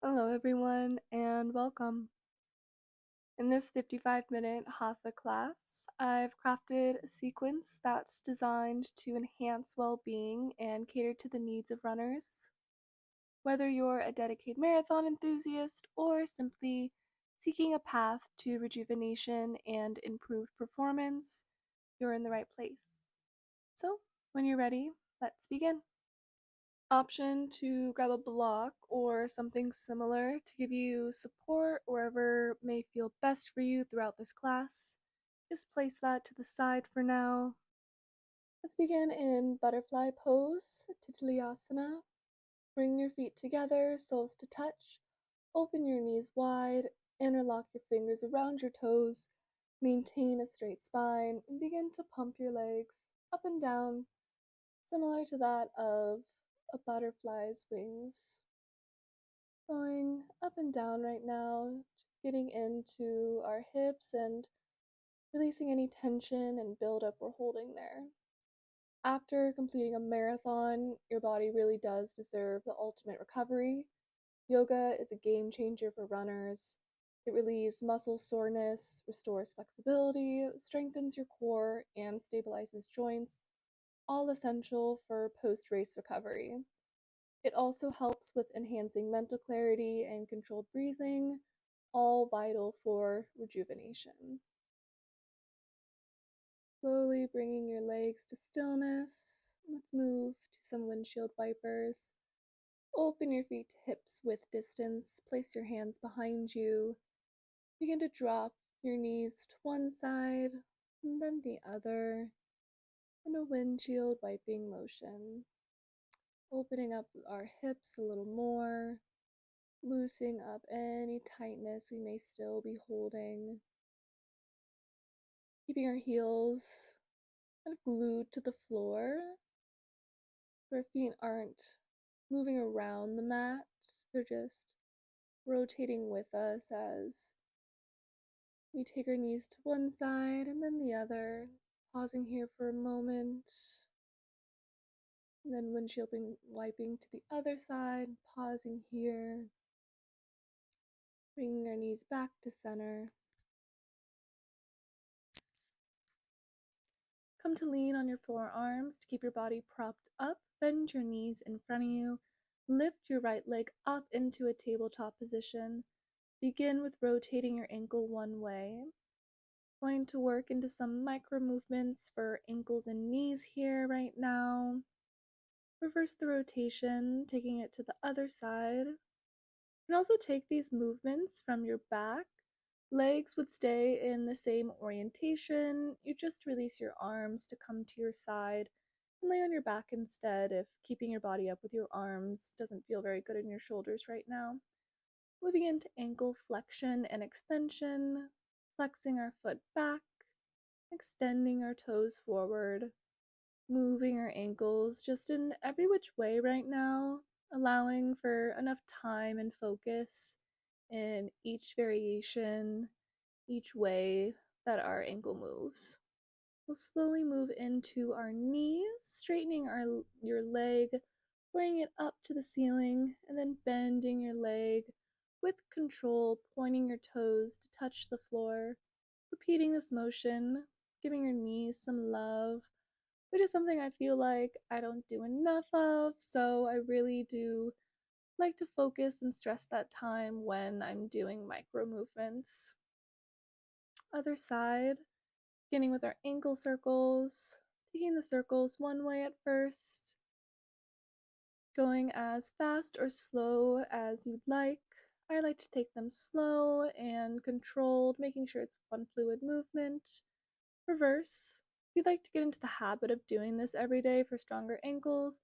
Hello, everyone, and welcome. In this 55-minute Hatha class, I've crafted a sequence that's designed to enhance well being and cater to the needs of runners. Whether you're a dedicated marathon enthusiast or simply seeking a path to rejuvenation and improved performance, you're in the right place. So, when you're ready, let's begin. Option to grab a block or something similar to give you support wherever may feel best for you throughout this class. Just place that to the side for now. Let's begin in butterfly pose, Titilayasana. Bring your feet together, soles to touch. Open your knees wide, interlock your fingers around your toes. Maintain a straight spine and begin to pump your legs up and down, similar to that of a butterfly's wings. Going up and down right now, just getting into our hips and releasing any tension and buildup we're holding there. After completing a marathon, your body really does deserve the ultimate recovery. Yoga is a game changer for runners. It relieves muscle soreness, restores flexibility, strengthens your core, and stabilizes joints, all essential for post-race recovery. It also helps with enhancing mental clarity and controlled breathing, all vital for rejuvenation. Slowly bringing your legs to stillness. Let's move to some windshield wipers. Open your feet to hips with distance. Place your hands behind you. Begin to drop your knees to one side and then the other in a windshield wiping motion. Opening up our hips a little more, loosening up any tightness we may still be holding. Keeping our heels kind of glued to the floor, so our feet aren't moving around the mat, they're just rotating with us as we take our knees to one side and then the other, pausing here for a moment, and then windshield wiping to the other side, pausing here, bringing our knees back to center. Come to lean on your forearms to keep your body propped up. Bend your knees in front of you. Lift your right leg up into a tabletop position. Begin with rotating your ankle one way. Going to work into some micro movements for ankles and knees here right now. Reverse the rotation, taking it to the other side. You can also take these movements from your back. Legs would stay in the same orientation. You just release your arms to come to your side and lay on your back instead if keeping your body up with your arms doesn't feel very good in your shoulders right now. Moving into ankle flexion and extension, flexing our foot back, extending our toes forward, moving our ankles just in every which way right now, allowing for enough time and focus in each variation, each way that our ankle moves. We'll slowly move into our knees, straightening your leg, bringing it up to the ceiling, and then bending your leg with control, pointing your toes to touch the floor. Repeating this motion, giving your knees some love, which is something I feel like I don't do enough of, so I really do like to focus and stress that time when I'm doing micro movements. Other side, beginning with our ankle circles, taking the circles one way at first, going as fast or slow as you'd like. I like to take them slow and controlled, making sure it's one fluid movement. Reverse. If you'd like to get into the habit of doing this every day for stronger ankles,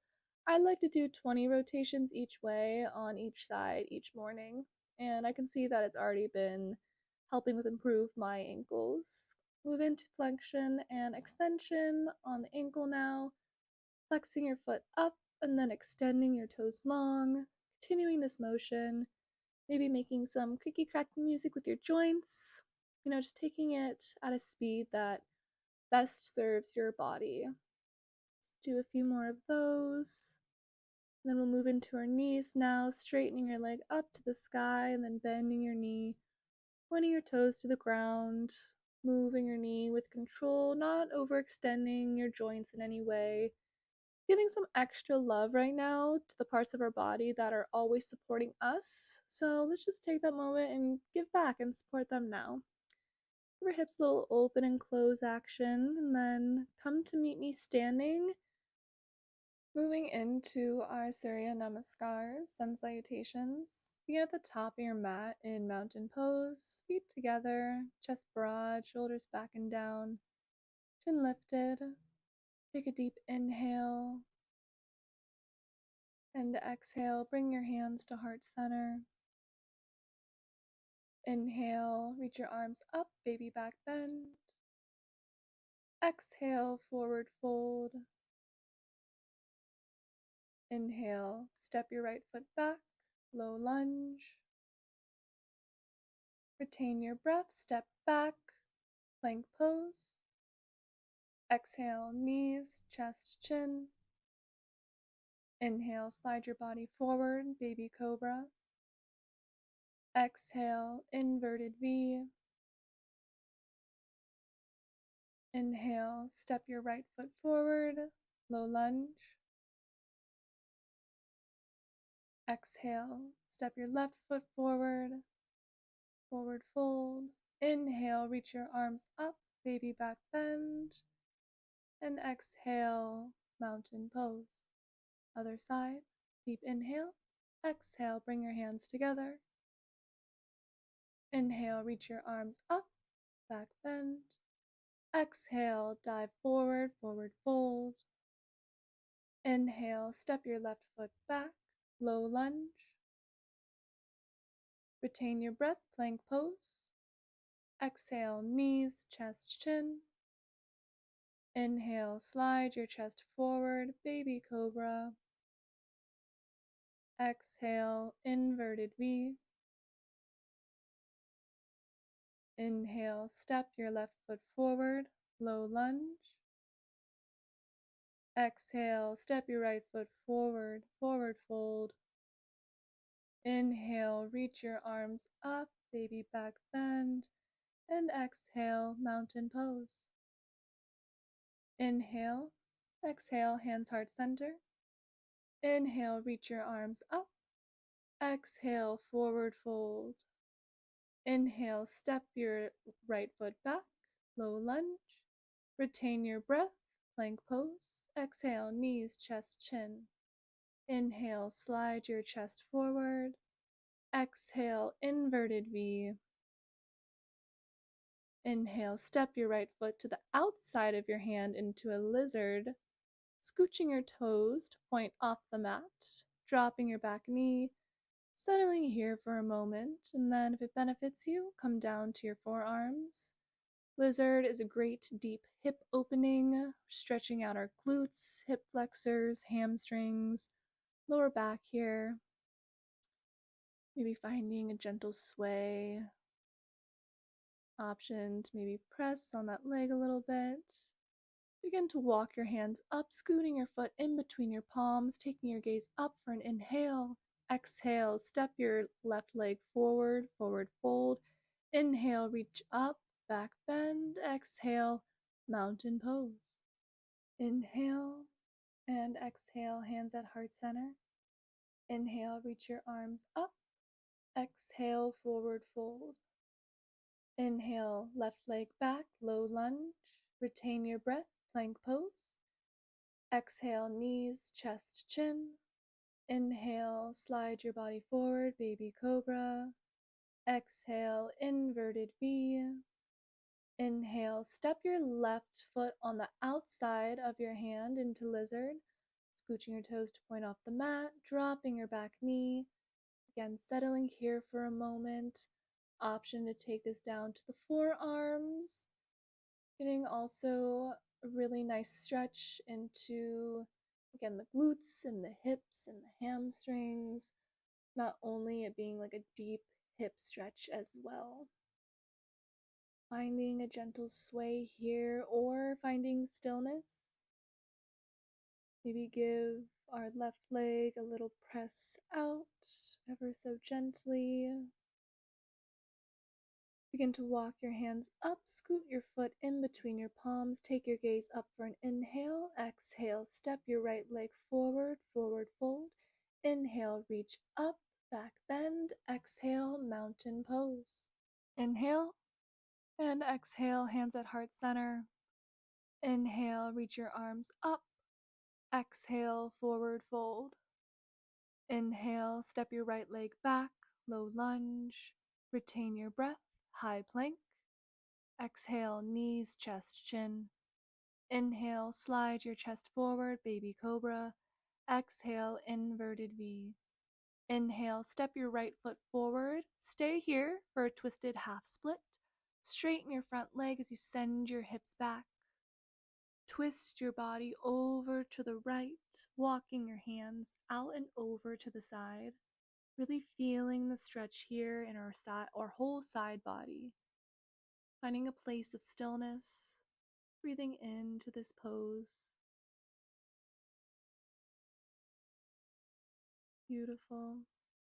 I like to do 20 rotations each way on each side each morning, and I can see that it's already been helping with improve my ankles. Move into flexion and extension on the ankle now, flexing your foot up and then extending your toes long, continuing this motion, maybe making some creaky cracky music with your joints, just taking it at a speed that best serves your body. Just do a few more of those. And then we'll move into our knees now, straightening your leg up to the sky and then bending your knee, pointing your toes to the ground, moving your knee with control, not overextending your joints in any way. Giving some extra love right now to the parts of our body that are always supporting us. So let's just take that moment and give back and support them now. Give our hips a little open and close action, and then come to meet me standing. Moving into our Surya Namaskars, sun salutations. Begin at the top of your mat in mountain pose, feet together, chest broad, shoulders back and down, chin lifted. Take a deep inhale, and exhale, bring your hands to heart center. Inhale, reach your arms up, baby back bend. Exhale, forward fold. Inhale, step your right foot back, low lunge. Retain your breath, step back, plank pose. Exhale, knees, chest, chin. Inhale, slide your body forward, baby cobra. Exhale, inverted V. Inhale, step your right foot forward, low lunge. Exhale, step your left foot forward, forward fold. Inhale, reach your arms up, baby back bend. And exhale, mountain pose. Other side, deep inhale. Exhale, bring your hands together. Inhale, reach your arms up, back bend. Exhale, dive forward, forward fold. Inhale, step your left foot back, low lunge. Retain your breath, plank pose. Exhale, knees, chest, chin. Inhale, slide your chest forward, baby cobra. Exhale, inverted V. Inhale, step your left foot forward, low lunge. Exhale, step your right foot forward, forward fold. Inhale, reach your arms up, baby back bend. And exhale, mountain pose. Inhale, exhale, hands heart center. Inhale, reach your arms up. Exhale, forward fold. Inhale, step your right foot back, low lunge. Retain your breath, plank pose. Exhale, knees, chest, chin. Inhale, slide your chest forward. Exhale, inverted V. Inhale, step your right foot to the outside of your hand into a lizard, scooching your toes to point off the mat, dropping your back knee, settling here for a moment, and then if it benefits you, come down to your forearms. Lizard is a great deep hip opening, stretching out our glutes, hip flexors, hamstrings, lower back here. Maybe finding a gentle sway. Option to maybe press on that leg a little bit. Begin to walk your hands up, scooting your foot in between your palms, taking your gaze up for an inhale. Exhale, step your left leg forward, forward fold. Inhale, reach up, back bend. Exhale, mountain pose. Inhale and exhale, hands at heart center. Inhale, reach your arms up. Exhale, forward fold. Inhale, left leg back, low lunge. Retain your breath, plank pose. Exhale, knees, chest, chin. Inhale, slide your body forward, baby cobra. Exhale, inverted V. Inhale, step your left foot on the outside of your hand into lizard, scooching your toes to point off the mat, dropping your back knee. Again, settling here for a moment. Option to take this down to the forearms. Getting also a really nice stretch into, again, the glutes and the hips and the hamstrings. Not only it being like a deep hip stretch as well. Finding a gentle sway here or finding stillness. Maybe give our left leg, a little press out, ever so gently. Begin to walk your hands up, scoot your foot in between your palms, take your gaze up for an inhale, exhale, step your right leg forward, forward fold, inhale, reach up, back bend, exhale, mountain pose. Inhale and exhale, hands at heart center. Inhale, reach your arms up, exhale, forward fold. Inhale, step your right leg back, low lunge, retain your breath, high plank. Exhale, knees, chest, chin. Inhale, slide your chest forward, baby cobra. Exhale, inverted V. Inhale, step your right foot forward. Stay here for a twisted half split. Straighten your front leg as you send your hips back. Twist your body over to the right, walking your hands out and over to the side. Really feeling the stretch here in our whole side body. Finding a place of stillness, breathing into this pose. Beautiful.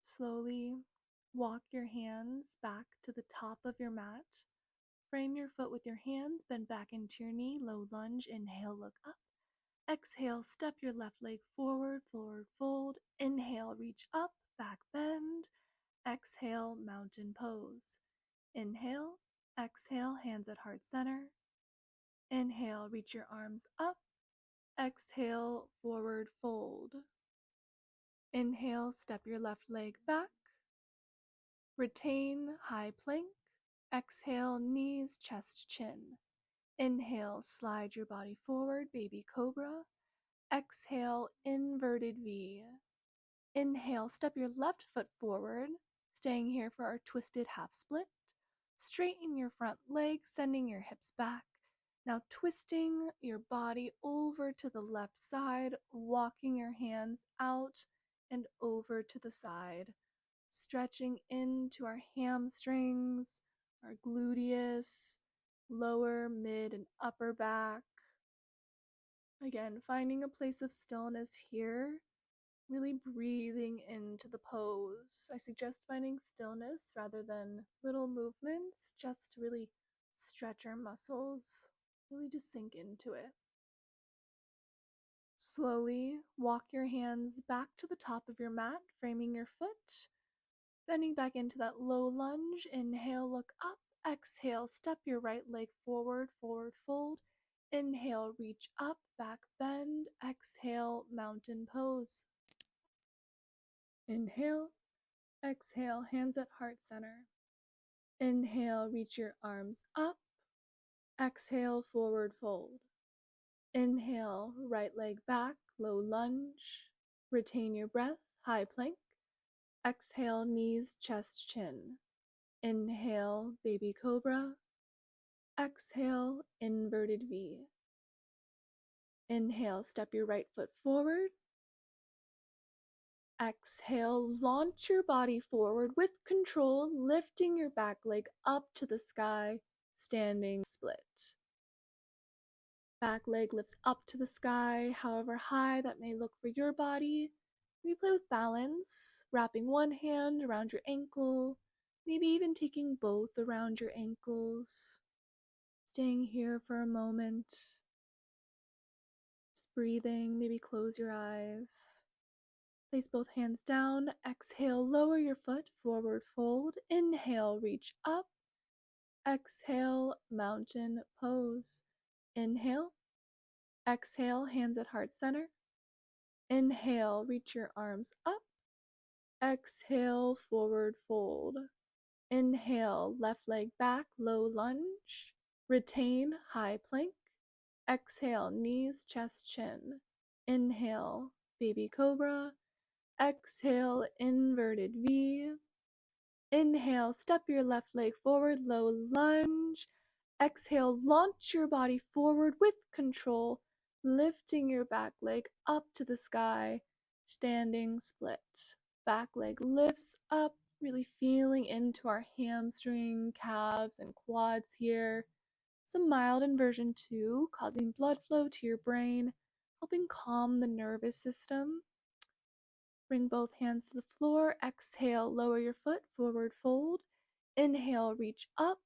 Slowly walk your hands back to the top of your mat. Frame your foot with your hands, bend back into your knee, low lunge, inhale, look up. Exhale, step your left leg forward, forward fold. Inhale, reach up, back bend. Exhale, mountain pose. Inhale, exhale, hands at heart center. Inhale, reach your arms up. Exhale, forward fold. Inhale, step your left leg back. Retain high plank. Exhale, knees, chest, chin. Inhale, slide your body forward, baby cobra. Exhale, inverted V. Inhale, step your left foot forward, staying here for our twisted half split. Straighten your front leg, sending your hips back. Now twisting your body over to the left side, walking your hands out and over to the side. Stretching into our hamstrings, our gluteus, lower, mid, and upper back. Again, finding a place of stillness here, really breathing into the pose. I suggest finding stillness rather than little movements, just to really stretch our muscles, really just sink into it. Slowly walk your hands back to the top of your mat, framing your foot. Bending back into that low lunge, inhale, look up, exhale, step your right leg forward, forward fold. Inhale, reach up, back bend, exhale, mountain pose. Inhale, exhale, hands at heart center. Inhale, reach your arms up, exhale, forward fold. Inhale, right leg back, low lunge. Retain your breath, high plank. Exhale, knees, chest, chin. Inhale, baby cobra. Exhale, inverted V. Inhale, step your right foot forward. Exhale, launch your body forward with control, lifting your back leg up to the sky, standing split. Back leg lifts up to the sky, however high that may look for your body. Maybe play with balance, wrapping one hand around your ankle, maybe even taking both around your ankles. Staying here for a moment. Just breathing, maybe close your eyes. Place both hands down. Exhale, lower your foot, forward fold. Inhale, reach up. Exhale, mountain pose. Inhale. Exhale, hands at heart center. Inhale, reach your arms up. Exhale, forward fold. Inhale, left leg back, low lunge. Retain high plank. Exhale, knees, chest, chin. Inhale, baby cobra. Exhale, inverted V. Inhale, step your left leg forward, low lunge. Exhale, launch your body forward with control, lifting your back leg up to the sky, standing split. Back leg lifts up, really feeling into our hamstring, calves, and quads here. Some mild inversion too, causing blood flow to your brain, helping calm the nervous system. Bring both hands to the floor. Exhale, lower your foot, forward fold. Inhale, reach up.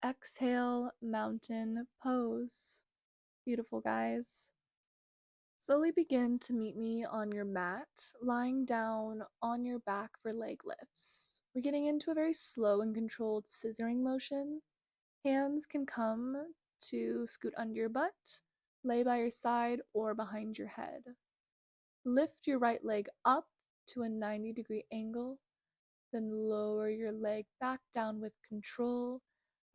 Exhale, mountain pose. Beautiful, guys. Slowly begin to meet me on your mat, lying down on your back for leg lifts. We're getting into a very slow and controlled scissoring motion. Hands can come to scoot under your butt, lay by your side, or behind your head. Lift your right leg up to a 90-degree angle, then lower your leg back down with control.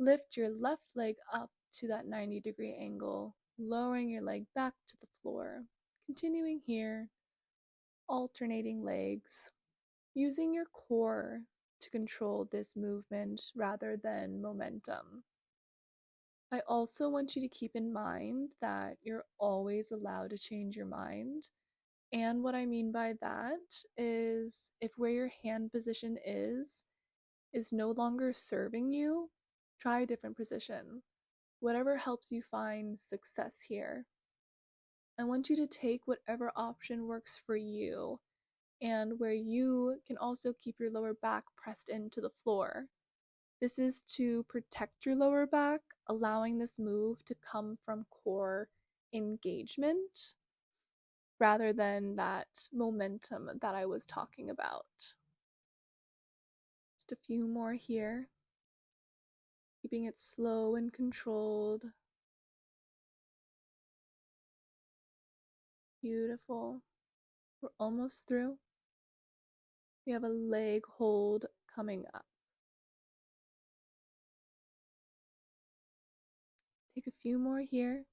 Lift your left leg up to that 90-degree angle, lowering your leg back to the floor. Continuing here, alternating legs, using your core to control this movement rather than momentum. I also want you to keep in mind that you're always allowed to change your mind. And what I mean by that is if where your hand position is no longer serving you, try a different position. Whatever helps you find success here. I want you to take whatever option works for you and where you can also keep your lower back pressed into the floor. This is to protect your lower back, allowing this move to come from core engagement rather than that momentum that I was talking about. Just a few more here, keeping it slow and controlled. Beautiful. We're almost through. We have a leg hold coming up. Take a few more here.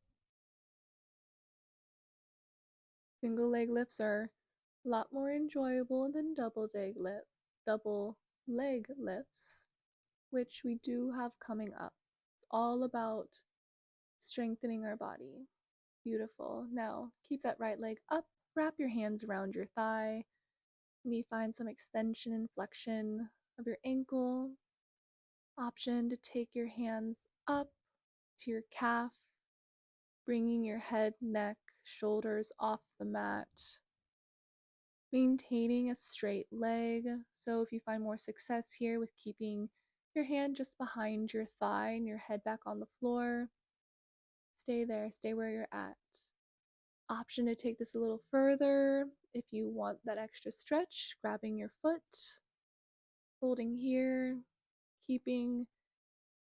Single leg lifts are a lot more enjoyable than double leg lifts, which we do have coming up. It's all about strengthening our body. Beautiful. Now, keep that right leg up. Wrap your hands around your thigh. Maybe find some extension and flexion of your ankle. Option to take your hands up to your calf, bringing your head, neck, shoulders off the mat. Maintaining a straight leg. So if you find more success here with keeping your hand just behind your thigh and your head back on the floor, stay there, stay where you're at. Option to take this a little further if you want that extra stretch, grabbing your foot, holding here, keeping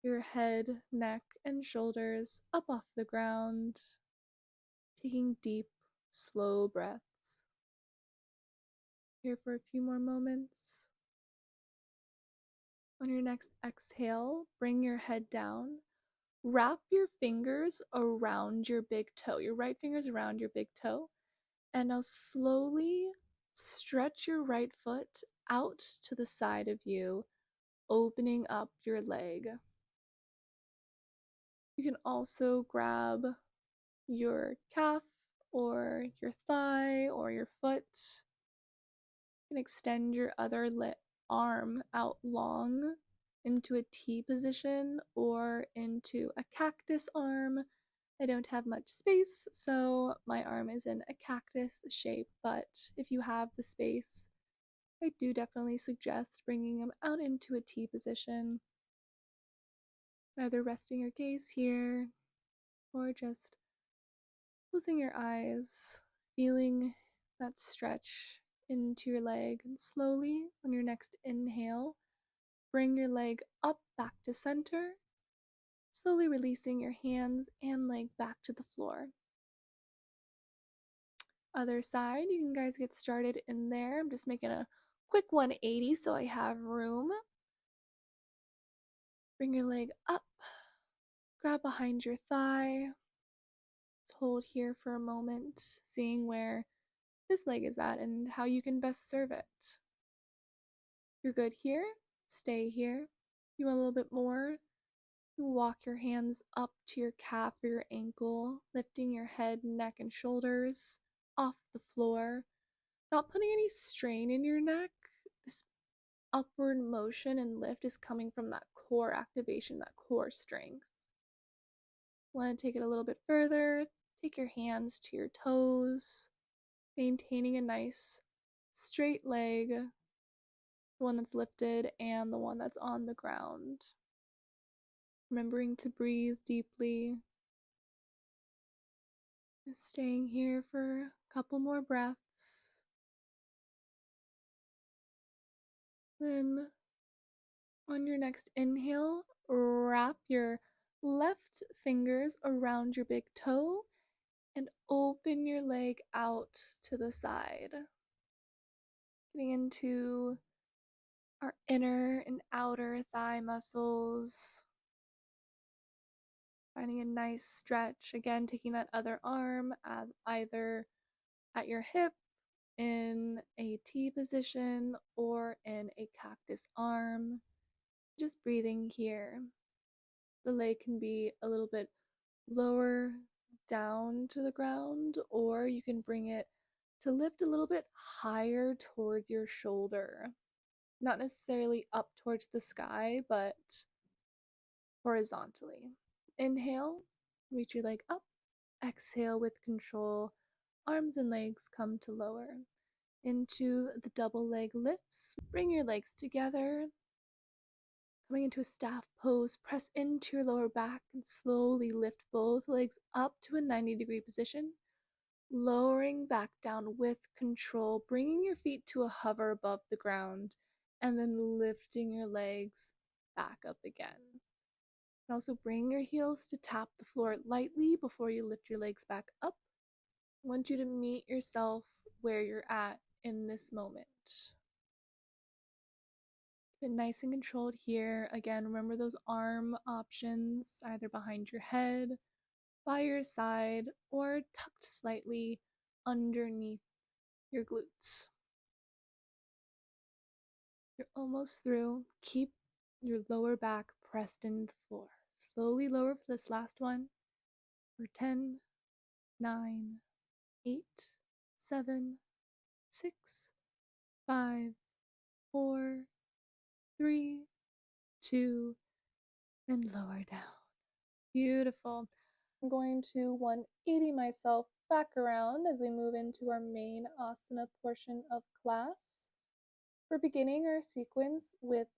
your head, neck, and shoulders up off the ground, taking deep, slow breaths. Here for a few more moments. On your next exhale, bring your head down. Wrap your fingers around your big toe, your right fingers around your big toe. And now slowly stretch your right foot out to the side of you, opening up your leg. You can also grab your calf or your thigh or your foot. You can extend your other arm out long into a T position or into a cactus arm. I don't have much space, so my arm is in a cactus shape, but if you have the space, I do definitely suggest bringing them out into a T position. Either resting your gaze here or just closing your eyes, feeling that stretch into your leg, and slowly on your next inhale, bring your leg up back to center, slowly releasing your hands and leg back to the floor. Other side, you can guys get started in there. I'm just making a quick 180 so I have room. Bring your leg up, grab behind your thigh. Let's hold here for a moment, seeing where this leg is at and how you can best serve it. You're good here, stay here. You want a little bit more? You walk your hands up to your calf or your ankle, lifting your head, neck, and shoulders off the floor. Not putting any strain in your neck. This upward motion and lift is coming from that core activation, that core strength. Want to take it a little bit further? Take your hands to your toes, maintaining a nice straight leg, the one that's lifted and the one that's on the ground. Remembering to breathe deeply. Just staying here for a couple more breaths. Then on your next inhale, wrap your left fingers around your big toe and open your leg out to the side. Getting into our inner and outer thigh muscles. Finding a nice stretch. Again, taking that other arm either at your hip in a T position or in a cactus arm. Just breathing here. The leg can be a little bit lower down to the ground, or you can bring it to lift a little bit higher towards your shoulder. Not necessarily up towards the sky, but horizontally. Inhale, reach your leg up. Exhale with control. Arms and legs come to lower. Into the double leg lifts. Bring your legs together. Coming into a staff pose, press into your lower back and slowly lift both legs up to a 90-degree position. Lowering back down with control, bringing your feet to a hover above the ground, and then lifting your legs back up again. And also bring your heels to tap the floor lightly before you lift your legs back up. I want you to meet yourself where you're at in this moment. Keep it nice and controlled here. Again, remember those arm options, either behind your head, by your side, or tucked slightly underneath your glutes. You're almost through. Keep your lower back pressed into the floor. Slowly lower for this last one. For 10, 9, 8, 7, 6, 5, 4, 3, 2, and lower down. Beautiful. I'm going to 180 myself back around as we move into our main asana portion of class. We're beginning our sequence with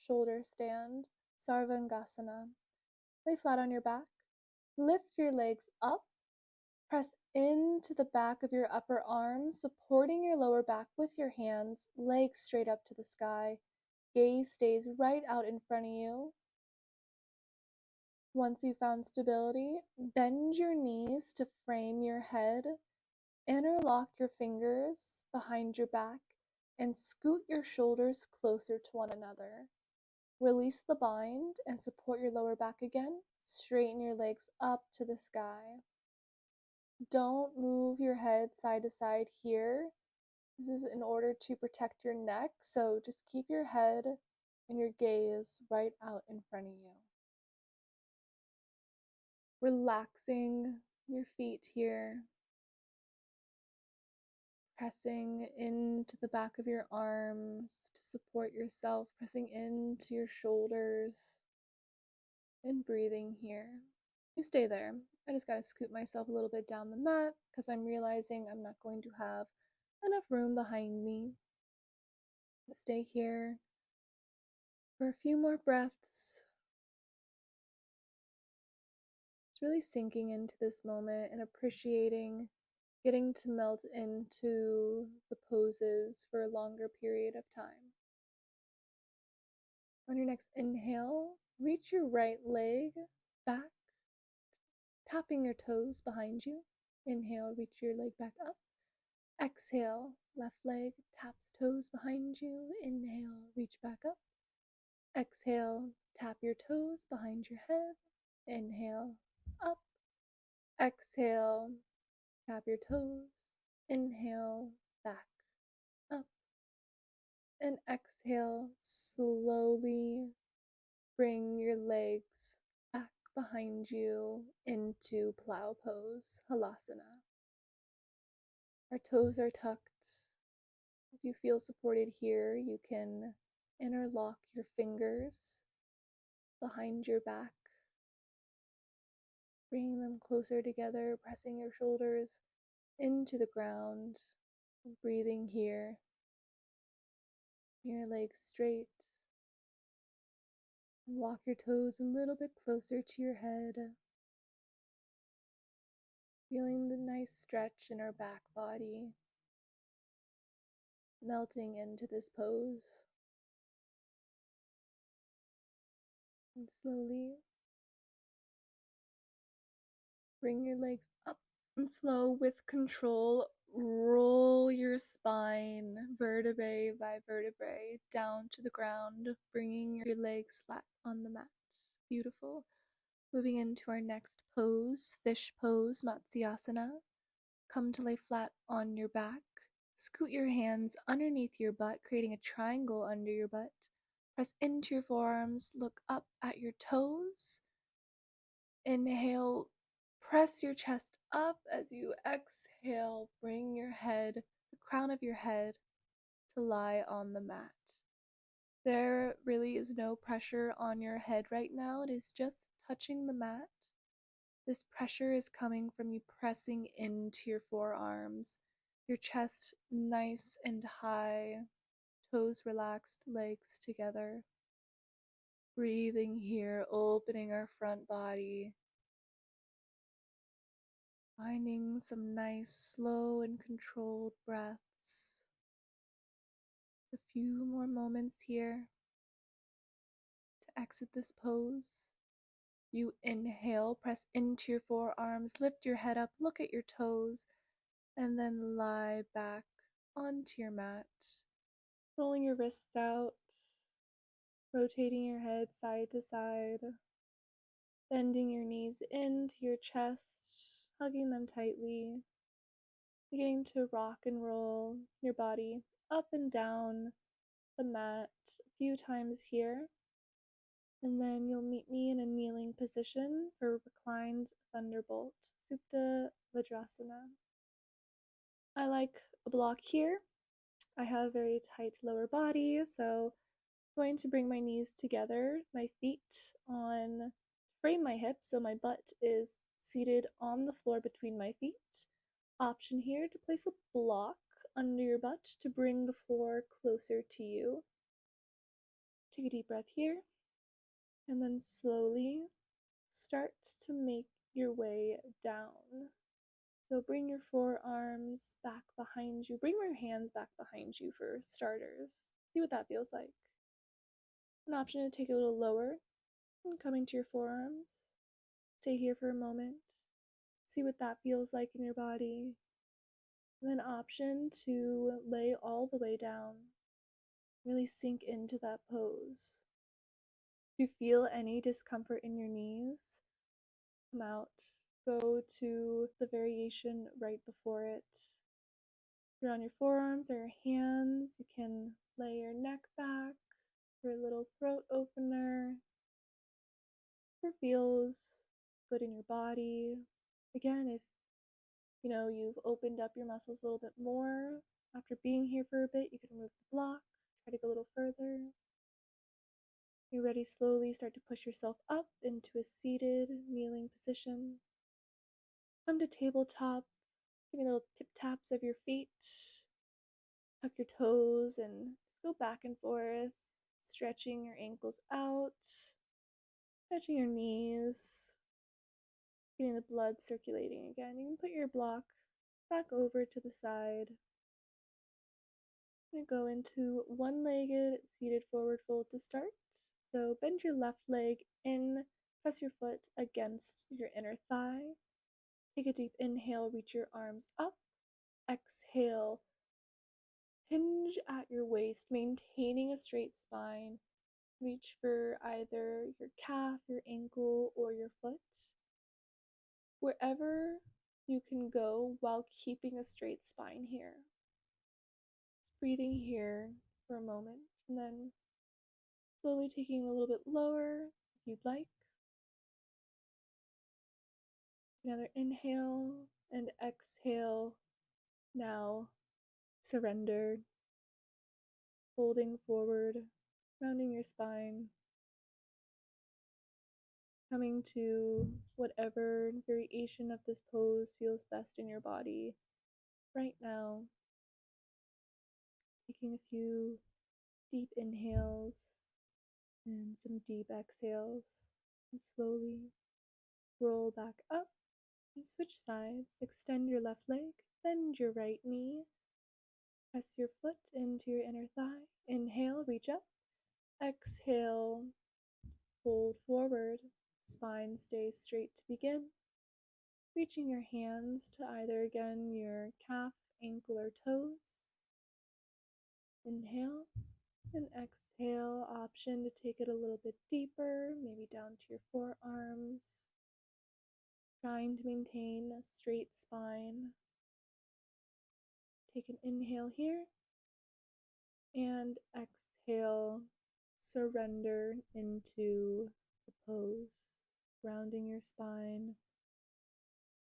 shoulder stand, Sarvangasana. Lay flat on your back. Lift your legs up. Press into the back of your upper arm, supporting your lower back with your hands, legs straight up to the sky. Gaze stays right out in front of you. Once you've found stability, bend your knees to frame your head. Interlock your fingers behind your back and scoot your shoulders closer to one another. Release the bind and support your lower back again. Straighten your legs up to the sky. Don't move your head side to side here. This is in order to protect your neck, so just keep your head and your gaze right out in front of you. Relaxing your feet here. Pressing into the back of your arms to support yourself, pressing into your shoulders, and breathing here. You stay there. I just gotta scoot myself a little bit down the mat because I'm realizing I'm not going to have enough room behind me. Stay here for a few more breaths. It's really sinking into this moment and appreciating getting to melt into the poses for a longer period of time. On your next inhale, reach your right leg back, tapping your toes behind you. Inhale, reach your leg back up. Exhale, left leg taps toes behind you. Inhale, reach back up. Exhale, tap your toes behind your head. Inhale, up. Exhale, tap your toes. Inhale, back, up. And exhale, slowly bring your legs back behind you into plow pose, halasana. Our toes are tucked. If you feel supported here, you can interlock your fingers behind your back. Bringing them closer together, pressing your shoulders into the ground, breathing here. Your legs straight. Walk your toes a little bit closer to your head. Feeling the nice stretch in our back body, melting into this pose. And slowly bring your legs up and slow with control. Roll your spine vertebrae by vertebrae down to the ground, bringing your legs flat on the mat. Beautiful. Moving into our next pose, fish pose, Matsyasana. Come to lay flat on your back. Scoot your hands underneath your butt, creating a triangle under your butt. Press into your forearms, look up at your toes. Inhale, press your chest up. As you exhale, bring your head, the crown of your head, to lie on the mat. There really is no pressure on your head right now. It is just touching the mat. This pressure is coming from you pressing into your forearms, your chest nice and high, toes relaxed, legs together. Breathing here, opening our front body. Finding some nice, slow and controlled breaths. A few more moments here to exit this pose. You inhale, press into your forearms, lift your head up, look at your toes, and then lie back onto your mat. Rolling your wrists out, rotating your head side to side, bending your knees into your chest, hugging them tightly, beginning to rock and roll your body up and down the mat a few times here. And then you'll meet me in a kneeling position for reclined thunderbolt, Supta Vajrasana. I like a block here. I have a very tight lower body, so I'm going to bring my knees together, my feet on, frame my hips so my butt is seated on the floor between my feet. Option here to place a block under your butt to bring the floor closer to you. Take a deep breath here, and then slowly start to make your way down. So bring your forearms back behind you. Bring your hands back behind you for starters. See what that feels like. An option to take it a little lower and coming to your forearms. Stay here for a moment. See what that feels like in your body. And then option to lay all the way down. Really sink into that pose. If you feel any discomfort in your knees, come out. Go to the variation right before it. If you're on your forearms or your hands, you can lay your neck back for a little throat opener. Whatever feels good in your body. Again, if you've opened up your muscles a little bit more after being here for a bit, you can remove the block, try to go a little further. You're ready, slowly start to push yourself up into a seated, kneeling position. Come to tabletop, give me little tip taps of your feet, tuck your toes, and just go back and forth, stretching your ankles out, stretching your knees, getting the blood circulating again. You can put your block back over to the side. I'm going to go into one-legged seated forward fold to start. So bend your left leg in, press your foot against your inner thigh. Take a deep inhale, reach your arms up. Exhale, hinge at your waist, maintaining a straight spine. Reach for either your calf, your ankle, or your foot. Wherever you can go while keeping a straight spine here. Just breathing here for a moment, and then slowly taking a little bit lower if you'd like. Another inhale and exhale. Now surrender, folding forward, rounding your spine. coming to whatever variation of this pose feels best in your body right now. Taking a few deep inhales and some deep exhales, and slowly roll back up and switch sides. Extend your left leg, bend your right knee, press your foot into your inner thigh. Inhale, reach up. Exhale, fold forward. Spine stays straight to begin. Reaching your hands to either again your calf, ankle, or toes. Inhale and exhale. Option to take it a little bit deeper, maybe down to your forearms. Trying to maintain a straight spine. Take an inhale here and exhale. Surrender into the pose, rounding your spine,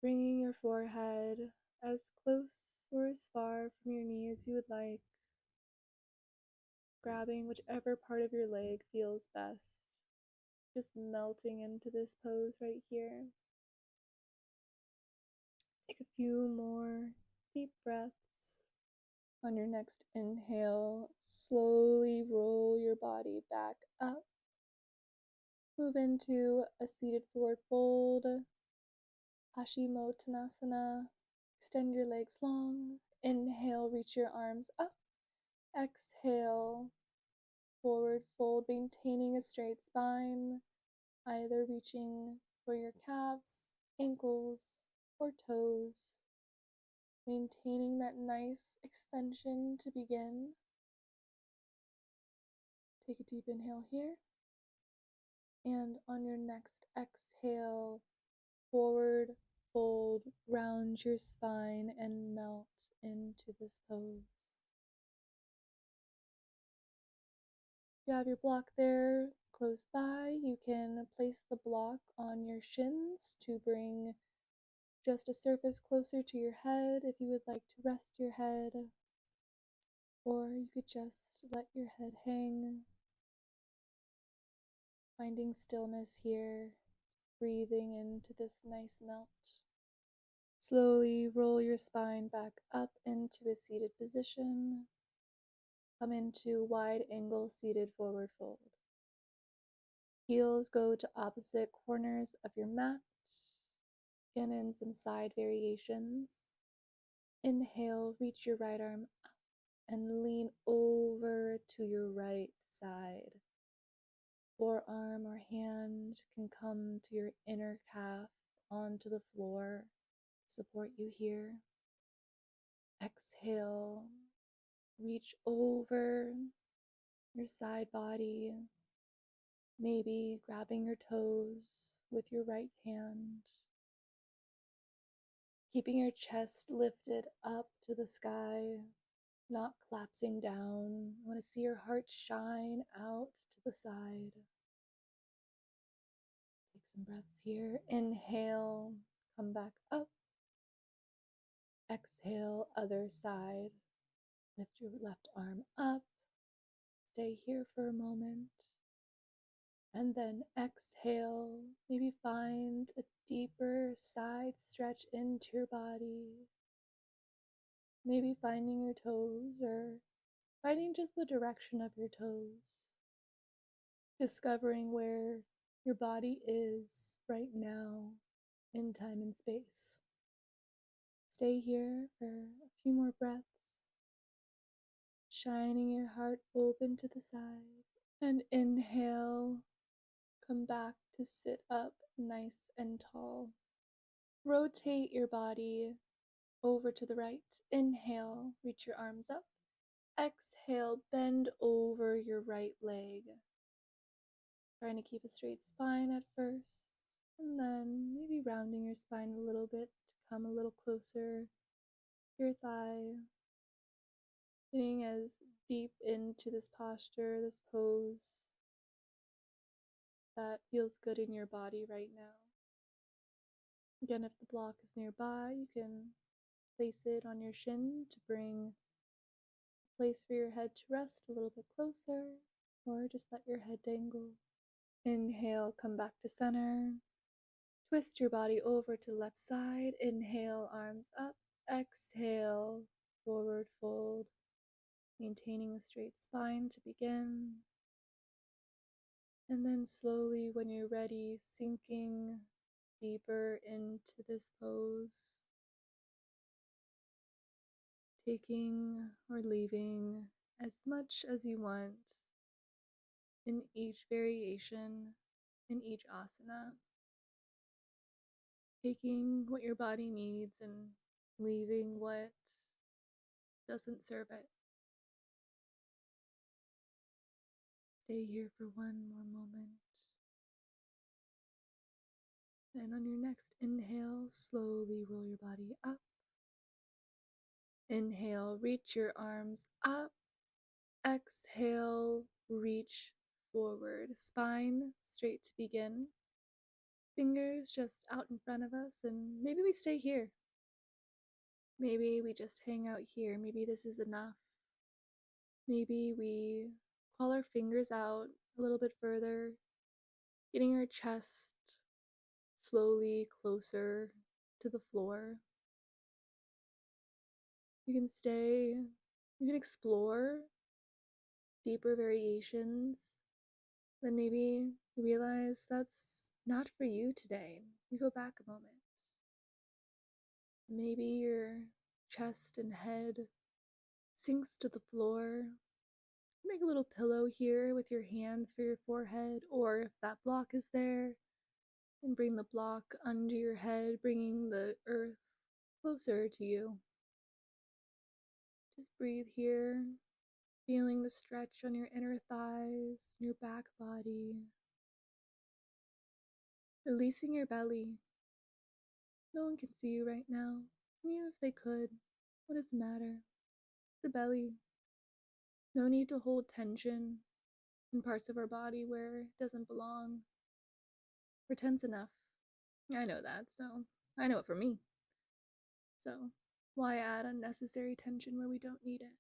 bringing your forehead as close or as far from your knee as you would like, grabbing whichever part of your leg feels best, just melting into this pose right here. Take a few more deep breaths. On your next inhale, slowly roll your body back up. Move into a seated forward fold, Paschimottanasana. Extend your legs long. Inhale, reach your arms up. Exhale, forward fold, maintaining a straight spine, either reaching for your calves, ankles, or toes. Maintaining that nice extension to begin. Take a deep inhale here. And on your next exhale, forward fold, round your spine and melt into this pose. If you have your block there close by, you can place the block on your shins to bring just a surface closer to your head if you would like to rest your head, or you could just let your head hang, finding stillness here, breathing into this nice melt. Slowly roll your spine back up into a seated position. Come into wide angle seated forward fold. Heels go to opposite corners of your mat. Again, in some side variations. Inhale, reach your right arm up and lean over to your right side. Forearm or hand can come to your inner calf onto the floor. Support you here. Exhale, reach over your side body, maybe grabbing your toes with your right hand, keeping your chest lifted up to the sky, not collapsing down. I want to see your heart shine out to the side. Take some breaths here. Inhale, come back up. Exhale, other side. Lift your left arm up. Stay here for a moment. And then exhale. Maybe find a deeper side stretch into your body. Maybe finding your toes or finding just the direction of your toes. Discovering where your body is right now in time and space. Stay here for a few more breaths, shining your heart open to the side. And inhale, come back to sit up nice and tall. Rotate your body over to the right. Inhale, reach your arms up. Exhale, bend over your right leg. Trying to keep a straight spine at first, and then maybe rounding your spine a little bit to come a little closer to your thigh. Getting as deep into this posture, this pose that feels good in your body right now. Again, if the block is nearby, you can place it on your shin to bring a place for your head to rest a little bit closer, or just let your head dangle. Inhale, come back to center. Twist your body over to the left side. Inhale, arms up. Exhale, forward fold. Maintaining a straight spine to begin. And then slowly, when you're ready, sinking deeper into this pose. Taking or leaving as much as you want in each variation, in each asana. Taking what your body needs and leaving what doesn't serve it. Stay here for one more moment. And on your next inhale, slowly roll your body up. Inhale, reach your arms up. Exhale, reach forward. Spine straight to begin. Fingers just out in front of us, and maybe we stay here. Maybe we just hang out here. Maybe this is enough. Maybe we crawl our fingers out a little bit further, getting our chest slowly closer to the floor. You can stay, you can explore deeper variations. Then maybe you realize that's not for you today. You go back a moment. Maybe your chest and head sinks to the floor. Make a little pillow here with your hands for your forehead, or if that block is there, and bring the block under your head, bringing the earth closer to you. Just breathe here, feeling the stretch on your inner thighs, your back body. Releasing your belly. No one can see you right now. Even if they could, what does it matter? The belly. No need to hold tension in parts of our body where it doesn't belong. We're tense enough. I know that, so I know it for me. So why add unnecessary tension where we don't need it?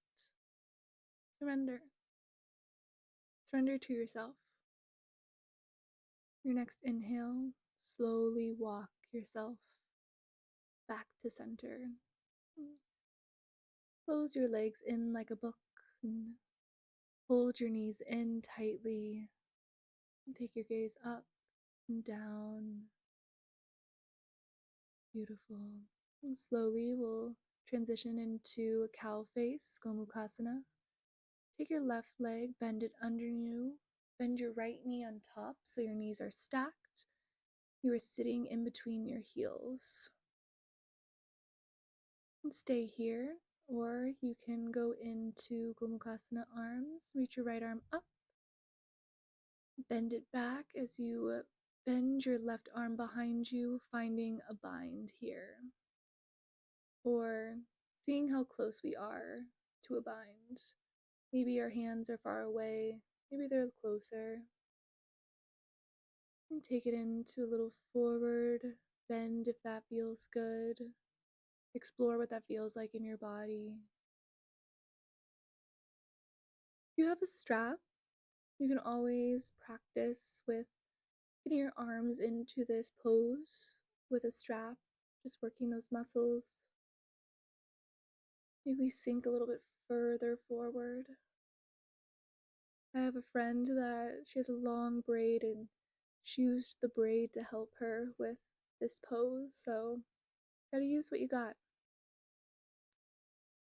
Surrender. Surrender to yourself. Your next inhale, slowly walk yourself back to center. Close your legs in like a book and hold your knees in tightly and take your gaze up and down. Beautiful. And slowly we'll transition into a cow face, Gomukhasana. Take your left leg, bend it under you. Bend your right knee on top so your knees are stacked. You are sitting in between your heels. And stay here, or you can go into Gomukhasana arms. Reach your right arm up. Bend it back as you bend your left arm behind you, finding a bind here. Or seeing how close we are to a bind. Maybe our hands are far away, maybe they're closer. And take it into a little forward bend if that feels good. Explore what that feels like in your body. If you have a strap, you can always practice with getting your arms into this pose with a strap, just working those muscles. Maybe sink a little bit further forward. I have a friend that she has a long braid and she used the braid to help her with this pose, so gotta use what you got.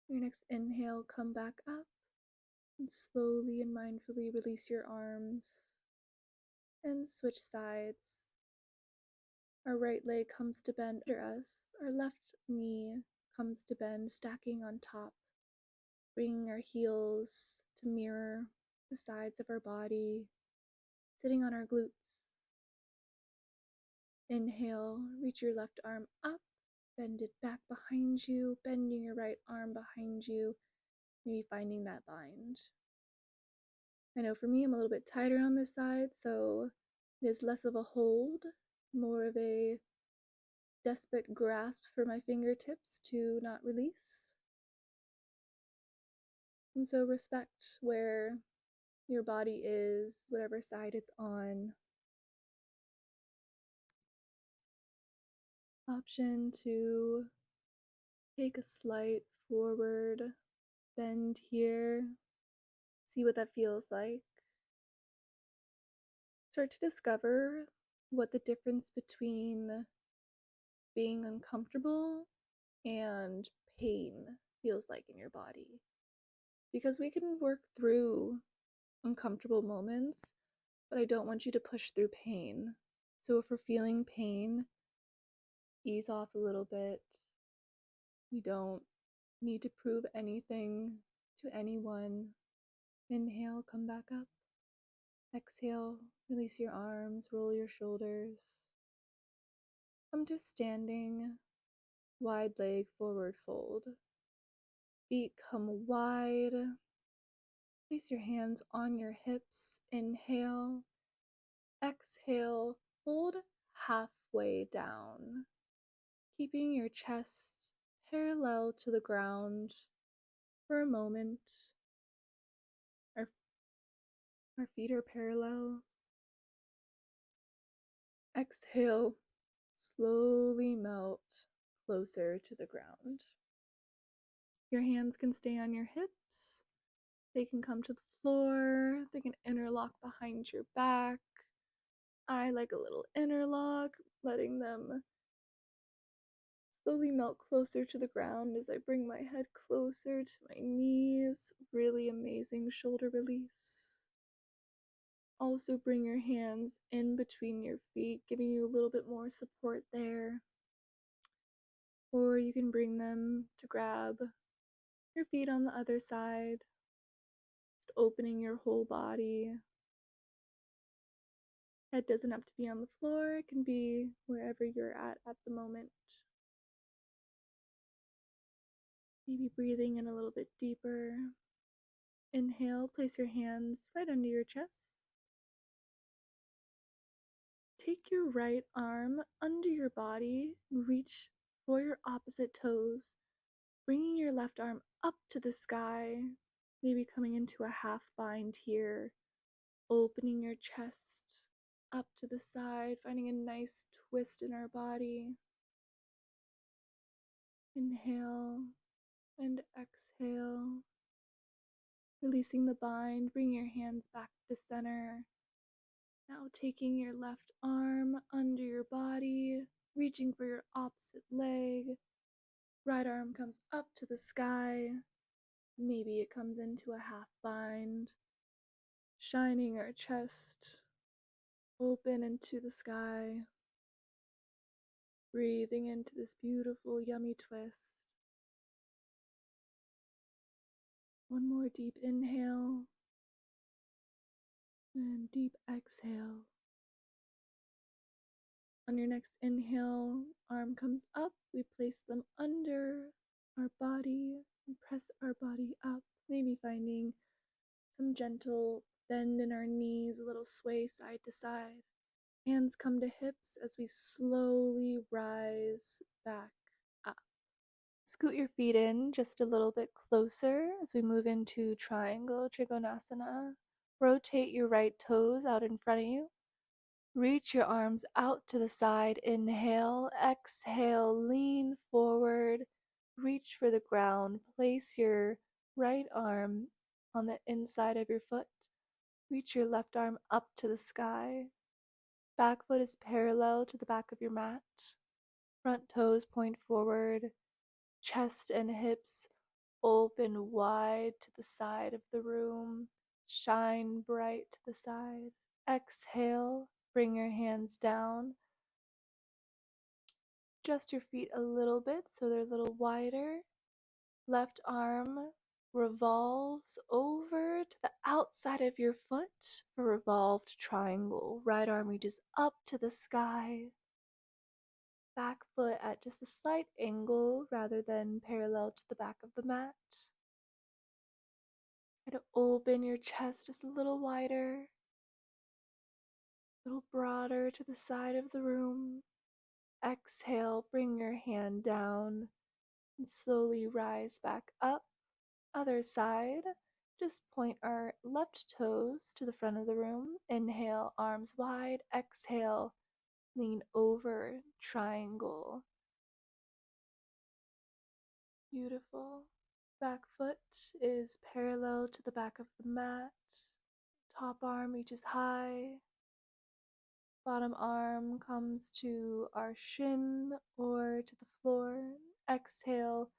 Your next inhale, come back up and slowly and mindfully release your arms and switch sides. Our right leg comes to bend under us. Our left knee comes to bend, stacking on top, bringing our heels to mirror the sides of our body, sitting on our glutes. Inhale, reach your left arm up, bend it back behind you, bending your right arm behind you, maybe finding that bind. I know for me, I'm a little bit tighter on this side, so it is less of a hold, more of a desperate grasp for my fingertips to not release. And so respect where your body is, whatever side it's on. option to take a slight forward bend here. See what that feels like. Start to discover what the difference between being uncomfortable and pain feels like in your body. Because we can work through uncomfortable moments, but I don't want you to push through pain. So if we're feeling pain, ease off a little bit. We don't need to prove anything to anyone. Inhale, come back up. Exhale, release your arms, roll your shoulders. Come to standing, wide leg forward fold. Feet come wide. Place your hands on your hips. Inhale. Exhale, hold halfway down, keeping your chest parallel to the ground for a moment. Our, our feet are parallel. Exhale, slowly melt closer to the ground. Your hands can stay on your hips. They can come to the floor. They can interlock behind your back. I like a little interlock, letting them slowly melt closer to the ground as I bring my head closer to my knees. Really amazing shoulder release. Also bring your hands in between your feet, giving you a little bit more support there. Or you can bring them to grab your feet on the other side, just opening your whole body. Head doesn't have to be on the floor, it can be wherever you're at the moment. Maybe breathing in a little bit deeper. Inhale, place your hands right under your chest. Take your right arm under your body, reach for your opposite toes, bringing your left arm up to the sky, maybe coming into a half bind here, opening your chest up to the side, finding a nice twist in our body. Inhale and exhale, releasing the bind, bring your hands back to center. Now taking your left arm under your body, reaching for your opposite leg. Right arm comes up to the sky. Maybe it comes into a half bind. Shining our chest open into the sky. Breathing into this beautiful, yummy twist. One more deep inhale. And deep exhale. On your next inhale, arm comes up. We place them under our body and press our body up, maybe finding some gentle bend in our knees, a little sway side to side. Hands come to hips as we slowly rise back up. Scoot your feet in just a little bit closer as we move into triangle trikonasana. Rotate your right toes out in front of you. Reach your arms out to the side. Inhale, exhale, lean forward. Reach for the ground. Place your right arm on the inside of your foot. Reach your left arm up to the sky. Back foot is parallel to the back of your mat. Front toes point forward. Chest and hips open wide to the side of the room. Shine bright to the side. Exhale, bring your hands down. Adjust your feet a little bit so they're a little wider. Left arm revolves over to the outside of your foot for revolved triangle. Right arm reaches up to the sky. Back foot at just a slight angle rather than parallel to the back of the mat. Try to open your chest just a little wider, a little broader to the side of the room. Exhale, bring your hand down and slowly rise back up. Other side, just point our left toes to the front of the room. Inhale, arms wide. Exhale, lean over, triangle. Beautiful. Back foot is parallel to the back of the mat. Top arm reaches high. Bottom arm comes to our shin or to the floor. Exhale,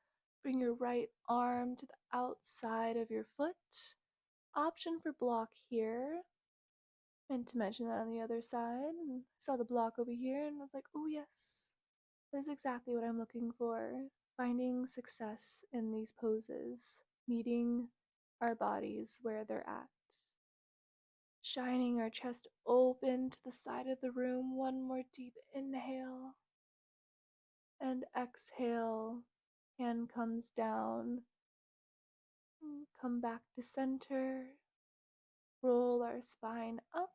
bring your right arm to the outside of your foot. Option for block here. Meant to mention that on the other side. And saw the block over here and was like, oh yes, that is exactly what I'm looking for. Finding success in these poses, meeting our bodies where they're at. Shining our chest open to the side of the room. One more deep inhale. And exhale. Hand comes down. Come back to center. Roll our spine up.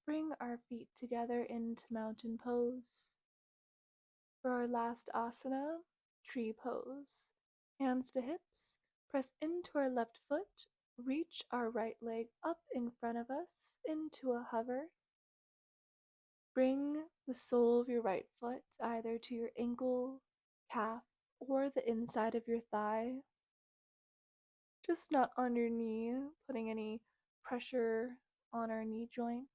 Bring our feet together into mountain pose. For our last asana, tree pose. Hands to hips. Press into our left foot. Reach our right leg up in front of us into a hover. Bring the sole of your right foot either to your ankle, calf, or the inside of your thigh. Just not on your knee, putting any pressure on our knee joint.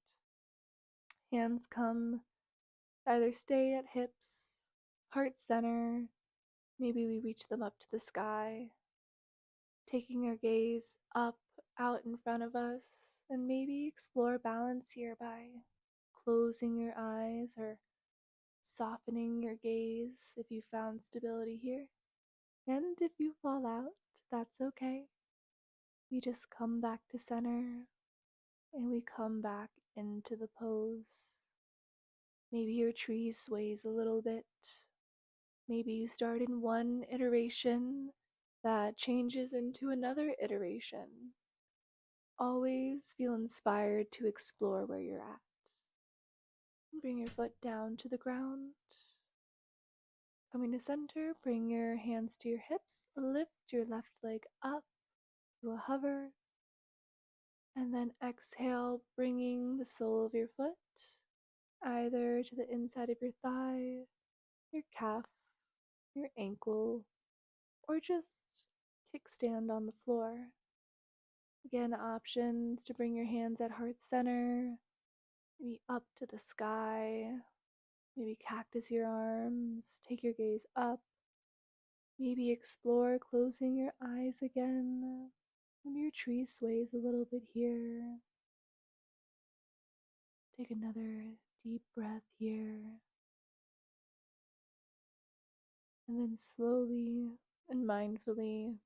Hands come, either stay at hips, heart center, maybe we reach them up to the sky. Taking our gaze up, out in front of us, and maybe explore balance here by closing your eyes or softening your gaze if you found stability here. And if you fall out, that's okay. We just come back to center and we come back into the pose. Maybe your tree sways a little bit. Maybe you start in one iteration that changes into another iteration. Always feel inspired to explore where you're at. Bring your foot down to the ground. Coming to center, bring your hands to your hips, lift your left leg up to a hover, and then exhale, bringing the sole of your foot either to the inside of your thigh, your calf, your ankle, or just kickstand on the floor. Again, options to bring your hands at heart center, maybe up to the sky, maybe cactus your arms, take your gaze up. Maybe explore closing your eyes again. Maybe your tree sways a little bit here. Take another deep breath here. And then slowly and mindfully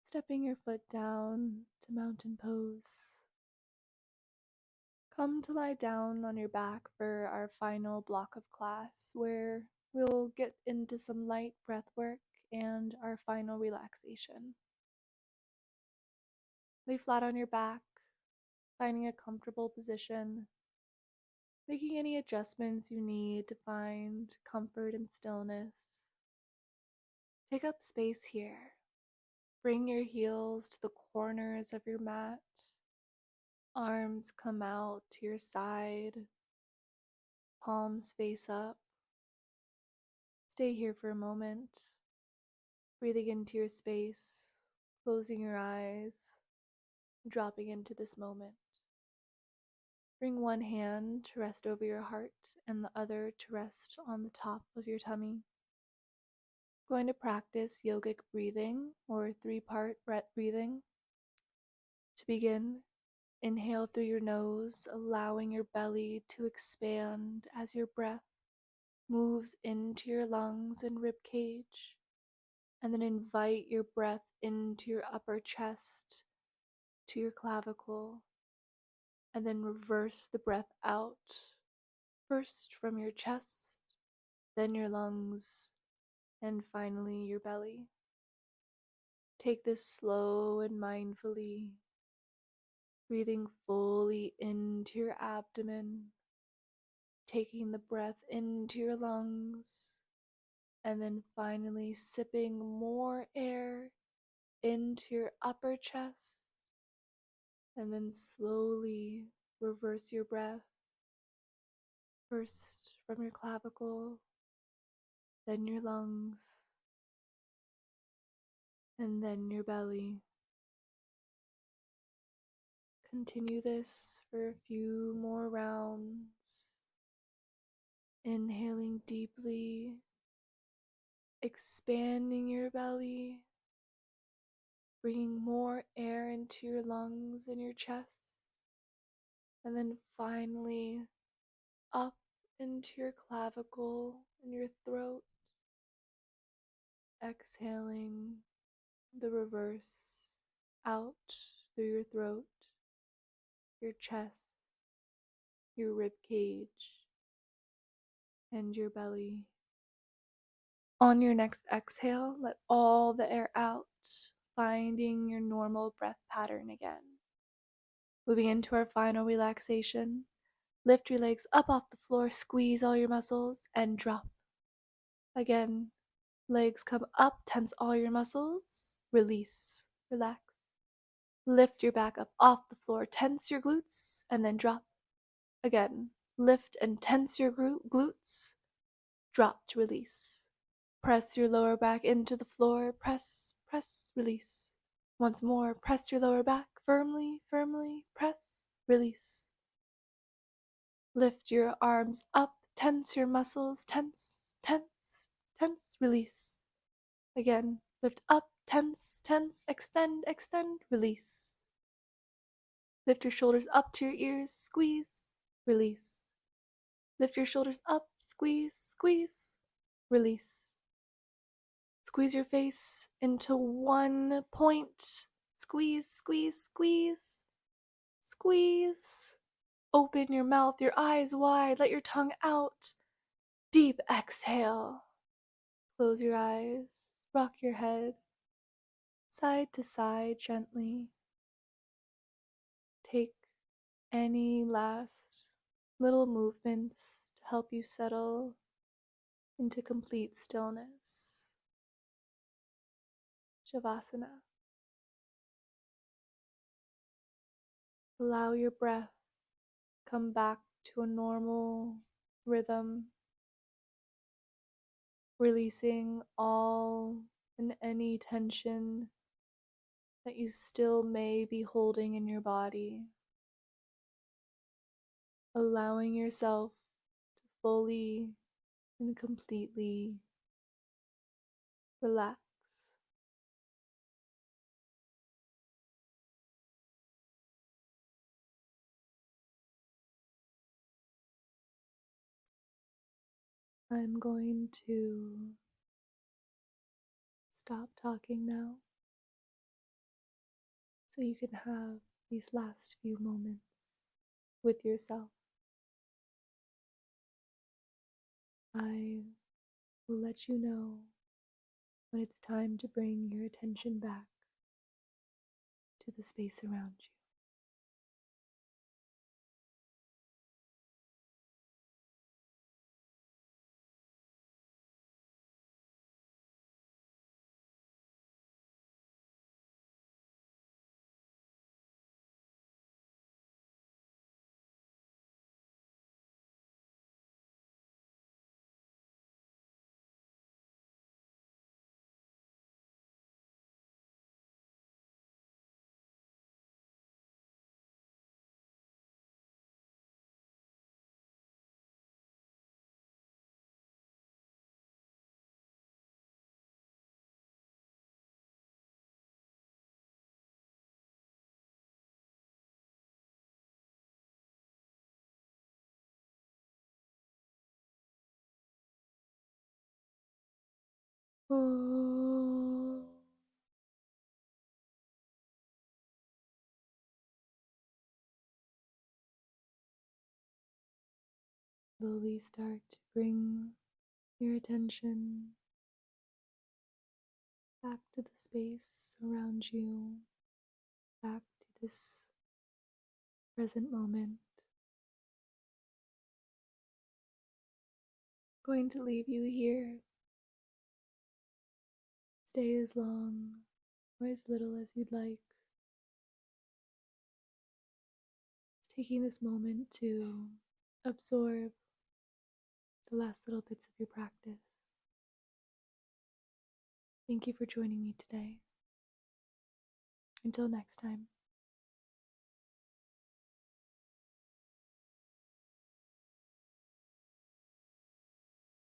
stepping your foot down to mountain pose. Come to lie down on your back for our final block of class where we'll get into some light breath work and our final relaxation. Lay flat on your back, finding a comfortable position, making any adjustments you need to find comfort and stillness. Take up space here. Bring your heels to the corners of your mat. Arms come out to your side. Palms face up. Stay here for a moment, breathing into your space, closing your eyes, dropping into this moment. Bring one hand to rest over your heart and the other to rest on the top of your tummy. Going to practice yogic breathing or three-part breath breathing. To begin, inhale through your nose, allowing your belly to expand as your breath moves into your lungs and rib cage. And then invite your breath into your upper chest, to your clavicle. And then reverse the breath out, first from your chest, then your lungs, and finally your belly. Take this slow and mindfully, breathing fully into your abdomen, taking the breath into your lungs, and then finally sipping more air into your upper chest, and then slowly reverse your breath, first from your clavicle, then your lungs, and then your belly. Continue this for a few more rounds. Inhaling deeply, expanding your belly, bringing more air into your lungs and your chest, and then finally up into your clavicle and your throat, exhaling the reverse out through your throat, your chest, your rib cage, and your belly. On your next exhale, let all the air out, finding your normal breath pattern again. Moving into our final relaxation, lift your legs up off the floor, squeeze all your muscles, and drop. Again, legs come up, tense all your muscles, release, relax. Lift your back up off the floor, tense your glutes, and then drop. Again, lift and tense your glutes, drop to release. Press your lower back into the floor, press, press, release. Once more, press your lower back firmly, firmly, press, release. Lift your arms up, tense your muscles, tense, tense, tense, release. Again, lift up, tense, tense, extend, extend, release. Lift your shoulders up to your ears, squeeze, release. Lift your shoulders up, squeeze, squeeze, release. Squeeze your face into 1 point. Squeeze, squeeze, squeeze, squeeze. Open your mouth, your eyes wide, let your tongue out. Deep exhale. Close your eyes, rock your head side to side gently. Take any last little movements to help you settle into complete stillness. Shavasana. Allow your breath come back to a normal rhythm, releasing all and any tension that you still may be holding in your body. Allowing yourself to fully and completely relax. I'm going to stop talking now so you can have these last few moments with yourself. I will let you know when it's time to bring your attention back to the space around you. Oh. Slowly start to bring your attention back to the space around you, back to this present moment. I'm going to leave you here. Stay as long or as little as you'd like. Just taking this moment to absorb the last little bits of your practice. Thank you for joining me today. Until next time.